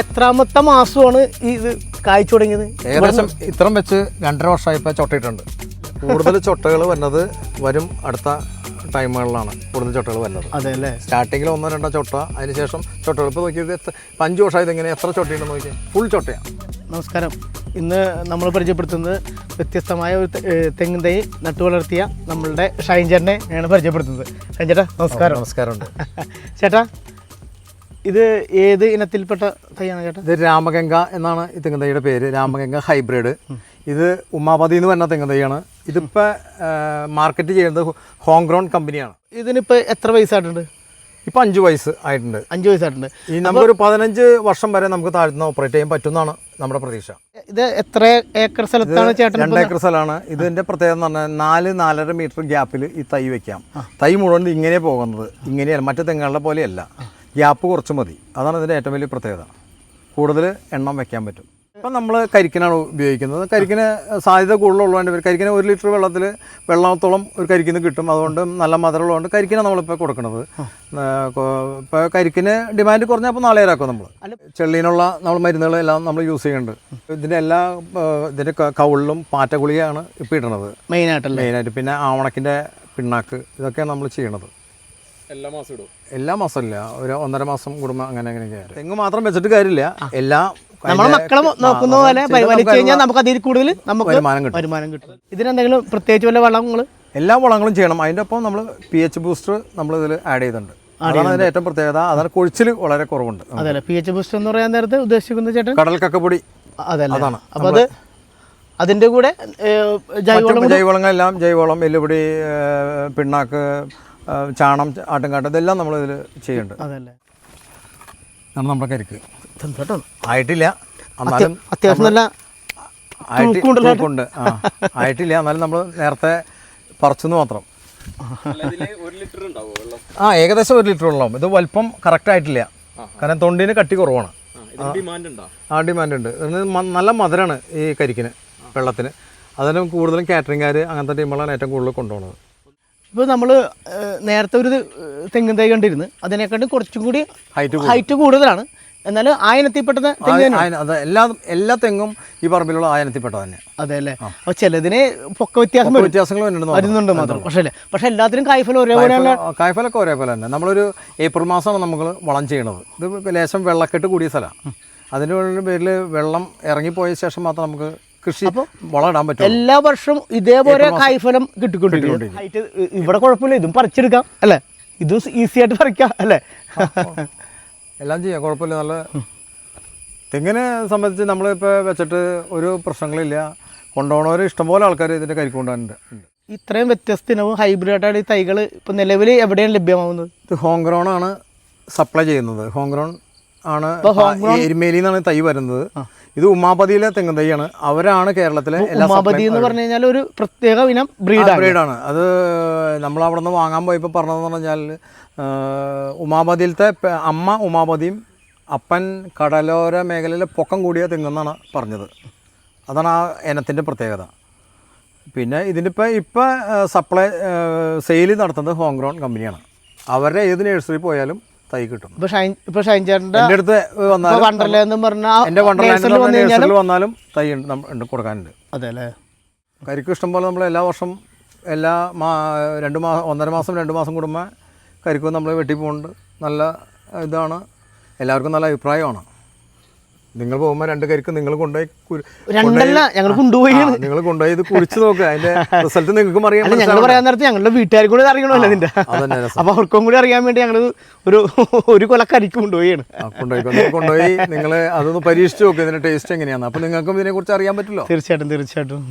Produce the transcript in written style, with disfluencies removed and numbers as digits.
എത്രാമത്തെ മാസമാണ് ഇത് കായ്ച്ചു തുടങ്ങിയത്? ഏകദേശം ഇത്രയും വെച്ച് 2.5 വർഷമായിപ്പോൾ ചൊട്ടയിട്ടുണ്ട്. കൂടുതൽ ചൊട്ടകൾ വരുന്നത് വരും അടുത്ത ടൈമുകളിലാണ് കൂടുതൽ ചൊട്ടകൾ വരുന്നത്. അതെ അല്ലേ? സ്റ്റാർട്ടിങ്ങിൽ 1-2 ചൊട്ട, അതിനുശേഷം ചൊട്ടകൾ. ഇപ്പോൾ നോക്കിയത് 5 വർഷമായത് എങ്ങനെ എത്ര ചൊട്ടയുണ്ടെന്ന് നോക്കിയാൽ ഫുൾ ചൊട്ടയാണ്. നമസ്കാരം. ഇന്ന് നമ്മൾ പരിചയപ്പെടുത്തുന്നത് വ്യത്യസ്തമായ ഒരു തെങ്ങിൻ തൈ നട്ടു വളർത്തിയ നമ്മളുടെ ഷൈൻ ചേട്ടനെ ആണ് പരിചയപ്പെടുത്തുന്നത്. ഷൈൻ ചേട്ടാ നമസ്കാരം. നമസ്കാരമുണ്ട് ചേട്ടാ. ഇത് ഏത് ഇനത്തിൽപ്പെട്ട തൈയാണ് ചേട്ടാ? ഇത് രാമഗംഗ എന്നാണ് ഈ തെങ്ങിൻ തൈയുടെ പേര്. രാമഗംഗ ഹൈബ്രിഡ്. ഇത് ഉമാപതി എന്ന് പറഞ്ഞ തെങ്ങിൻ തൈയാണ്. ഇതിപ്പോൾ മാർക്കറ്റ് ചെയ്യുന്നത് ഹോംഗ്രോൺ കമ്പനിയാണ്. ഇതിനിപ്പോൾ എത്ര വയസ്സായിട്ടുണ്ട്? ഇപ്പോൾ 5 വയസ്സ് ആയിട്ടുണ്ട്. 5 വയസ്സായിട്ടുണ്ട്. ഈ നമുക്കൊരു 15 വർഷം വരെ നമുക്ക് താഴ്ത്തുന്ന ഓപ്പറേറ്റ് ചെയ്യാൻ പറ്റുമെന്നാണ് നമ്മുടെ പ്രതീക്ഷ. ഇത് എത്ര ഏക്കർ സ്ഥലത്താണ് ചേട്ടൻ? 2 ഏക്കർ സ്ഥലമാണ്. ഇതിൻ്റെ പ്രത്യേകത എന്ന് പറഞ്ഞാൽ 4-4.5 മീറ്റർ ഗ്യാപ്പിൽ ഈ തൈ വെക്കാം. തൈ മുഴുവൻ ഇങ്ങനെ പോകുന്നത് ഇങ്ങനെയല്ല, മറ്റു തെങ്ങുകളുടെ പോലെയല്ല. ഗ്യാപ്പ് കുറച്ച് മതി. അതാണ് ഇതിൻ്റെ ഏറ്റവും വലിയ പ്രത്യേകത. കൂടുതൽ എണ്ണം വെക്കാൻ പറ്റും. ഇപ്പം നമ്മൾ കരിക്കിനാണ് ഉപയോഗിക്കുന്നത്. കരിക്കിന് സാധ്യത കൂടുതലുള്ളതുകൊണ്ട് കരിക്കിന് 1 ലിറ്റർ വെള്ളത്തോളം ഒരു കരിക്കിന് കിട്ടും. അതുകൊണ്ട് നല്ല മധുരമുള്ളതുകൊണ്ട് കരിക്കിനാണ് നമ്മളിപ്പോൾ കൊടുക്കുന്നത്. ഇപ്പോൾ കരിക്കിന് ഡിമാൻഡ് കുറഞ്ഞപ്പോൾ നാളേരാക്കും. നമ്മൾ ചെള്ളീനുള്ള നമ്മൾ മരുന്നുകളെല്ലാം നമ്മൾ യൂസ് ചെയ്യുന്നുണ്ട്. ഇതിൻ്റെ ഇതിൻ്റെ കൗളിലും പാറ്റഗുളികയാണ് ഇപ്പോൾ ഇടുന്നത് മെയിനായിട്ട്. പിന്നെ ആവണക്കിൻ്റെ പിണ്ണാക്ക്, ഇതൊക്കെയാണ് നമ്മൾ ചെയ്യണത്. എല്ലാ മാസം ഇല്ല, ഒരു 1.5 മാസം കൂടുമ്പോൾ അങ്ങനെയൊക്കെ. തെങ്ങ് മാത്രം വെച്ചിട്ട് കാര്യമില്ല, എല്ലാ നമ്മളെ മക്കളെ നോക്കുന്ന പോലെ പരിപാലിച്ചു കഴിഞ്ഞാൽ നമുക്ക് അതിൽ കൂടുതൽ നമുക്ക് വരുമാനം കിട്ടും. ഇതിനെന്തെങ്കിലും പ്രത്യേകിച്ച് വല്ല വളങ്ങൾ? എല്ലാ വളങ്ങളും ചെയ്യണം. അതിൻ്റെ ഒപ്പം നമ്മൾ pH ബൂസ്റ്റർ നമ്മൾ ഇതിൽ ആഡ് ചെയ്തിട്ടുണ്ട്. അതാണ് അതിൻ്റെ ഏറ്റവും പ്രത്യേകത. അതാണ് കൊഴിച്ചിൽ വളരെ കുറവുണ്ട്. അതെ, pH ബൂസ്റ്റർ എന്ന് പറയാൻ നേരത്തെ ഉദ്ദേശിക്കുന്നത് ചേട്ടൻ കടൽ കക്കപ്പൊടി. അതാണ്. അപ്പോൾ അത് അതിൻ്റെ കൂടെ ജൈവവളങ്ങളെല്ലാം, ജൈവവളം, എല്ലുപൊടി, പിണ്ണാക്ക്, ചാണം, ആട്ടുംകാട്ടം, ഇതെല്ലാം നമ്മളിതിൽ ചെയ്യുന്നുണ്ട്. അതല്ലേ നമ്മുടെ കരിക്ക് ആയിട്ടില്ല, എന്നാലും അത്യാവശ്യം നല്ല ണ്ട്. ആയിട്ടില്ല, എന്നാലും നമ്മൾ നേരത്തെ പറിച്ചെന്ന് മാത്രം. ഏകദേശം 1 ലിറ്റർ ഉണ്ടാവും. ഇത് വലിപ്പം കറക്റ്റ് ആയിട്ടില്ല, കാരണം തൊണ്ടിന് കട്ടി കുറവാണ്. ഡിമാൻഡ് ഉണ്ട്. നല്ല മധുരമാണ് ഈ കരിക്കിന്, വെള്ളത്തിന്. അതിന് കൂടുതലും കാറ്ററിംഗുകാർ അങ്ങനത്തെ ടീമുകളാണ് ഏറ്റവും കൂടുതൽ കൊണ്ടുപോകുന്നത്. ഇപ്പോൾ നമ്മൾ നേരത്തെ ഒരു തെങ്ങിൻ തൈ കണ്ടിരുന്നു, അതിനെക്കാട്ടും കുറച്ചും കൂടി ഹൈറ്റ് കൂടുതലാണ്. എന്നാലും ആയനത്തിൽപ്പെട്ടത് എല്ലാ തെങ്ങും ഈ പറമ്പിലുള്ള ആയനത്തിൽപ്പെട്ടത് തന്നെ. അതെ അല്ലേ? അപ്പോൾ ചിലതിന് പൊക്ക വ്യത്യാസങ്ങൾ വരുന്നുണ്ട് മാത്രം. പക്ഷേ എല്ലാത്തിനും കായ്ഫലം ഒരേപോലെയുള്ള കായ്ഫലൊക്കെ ഒരേപോലെ തന്നെ. നമ്മളൊരു ഏപ്രിൽ മാസമാണ് നമ്മൾ വളം ചെയ്യണത്. ഇത് ലേശം വെള്ളക്കെട്ട് കൂടിയ സ്ഥലമാണ്. അതിൻ്റെ പേരിൽ വെള്ളം ഇറങ്ങിപ്പോയ ശേഷം മാത്രം നമുക്ക് കൃഷി വളം ഇടാൻ പറ്റും. എല്ലാ വർഷവും ഇതേപോലെ കായ്ഫലം കിട്ടിക്കൊണ്ടിരിക്കും. ഹൈറ്റ് ഇവിടെ കുഴപ്പമില്ല, ഇതും പറിച്ചെടുക്കാം അല്ലേ? ഇതും ഈസി ആയിട്ട് പറിക്കാം അല്ലേ? എല്ലാം ചെയ്യാം, കുഴപ്പമില്ല. നല്ല തെങ്ങിനെ സംബന്ധിച്ച് നമ്മളിപ്പോൾ വെച്ചിട്ട് ഒരു പ്രശ്നങ്ങളില്ല. കൊണ്ടുപോകണവർ ഇഷ്ടംപോലെ ആൾക്കാർ ഇതിൻ്റെ കരിക്ക് കൊണ്ടുപോകാനുണ്ട്. ഇത്രയും വ്യത്യസ്തവും ഹൈബ്രിഡായിട്ട് ഈ തൈകൾ ഇപ്പോൾ നിലവിൽ എവിടെയാണ് ലഭ്യമാവുന്നത്? ഇത് ഹോംഗ്രോൺ ആണ് സപ്ലൈ ചെയ്യുന്നത്. ഹോംഗ്രോൺ ആണ് എരുമേലിയിൽ നിന്നാണ് തൈ വരുന്നത്. ഇത് ഉമാപതിയിലെ തെങ്ങിൻ തൈയാണ്. അവരാണ് കേരളത്തിലെ ഉമാപതി എന്ന് പറഞ്ഞു കഴിഞ്ഞാൽ ഒരു പ്രത്യേക ഇനം ബ്രീഡാണ്. അത് നമ്മളവിടെ നിന്ന് വാങ്ങാൻ പോയപ്പോൾ പറഞ്ഞതെന്ന് പറഞ്ഞാൽ ഉമാപതിയിലത്തെ അമ്മ ഉമാപതിയും അപ്പൻ കടലോര മേഖലയിലെ പൊക്കം കൂടിയ തെങ്ങെന്നാണ് പറഞ്ഞത്. അതാണ് ആ ഇനത്തിൻ്റെ പ്രത്യേകത. പിന്നെ ഇതിനിപ്പോൾ സപ്ലൈ സെയിൽ നടത്തുന്നത് ഹോംഗ്രോൺ കമ്പനിയാണ്. അവരുടെ ഏത് നഴ്സറി പോയാലും തൈ കിട്ടും. ഇപ്പോൾ ഷൈൻ ചേട്ടൻ്റെ എൻ്റെ അടുത്ത് എൻ്റെ വണ്ടർലാൻഡിൽ വന്നാലും തൈ ഉണ്ട് കൊടുക്കാനുണ്ട്. അതെ അല്ലേ? കരിക്ക് ഇഷ്ടം പോലെ നമ്മൾ എല്ലാ വർഷം 1.5 മാസം 2 മാസം കൂടുമ്പോൾ കരിക്കും നമ്മൾ വെട്ടി പോകുന്നുണ്ട്. നല്ല ഇതാണ്, എല്ലാവർക്കും നല്ല അഭിപ്രായമാണ്. നിങ്ങൾ പോകുമ്പോൾ 2 കരിക്ക് നിങ്ങൾ കൊണ്ടുപോയി നിങ്ങൾ കൊണ്ടുപോയി ഇത് കുറിച്ച് നോക്കുക. അതിന്റെ റിസൾട്ട് നിങ്ങൾക്കും അറിയാം. ഞങ്ങൾ പറയാൻ നേരത്തെ ഞങ്ങളുടെ വീട്ടുകാർക്ക് കൂടി അറിയണമല്ലോ ഇതിന്റെ. അപ്പോൾ അവർക്കും കൂടി അറിയാൻ വേണ്ടി ഞങ്ങൾ ഒരു കൊല കരിക്ക് കൊണ്ടുപോയി നിങ്ങൾ അതൊന്ന് പരീക്ഷിച്ച് നോക്കുക, ഇതിന്റെ ടേസ്റ്റ് എങ്ങനെയാണ്. അപ്പോൾ നിങ്ങൾക്കും ഇതിനെക്കുറിച്ച് അറിയാൻ പറ്റുമല്ലോ. തീർച്ചയായിട്ടും.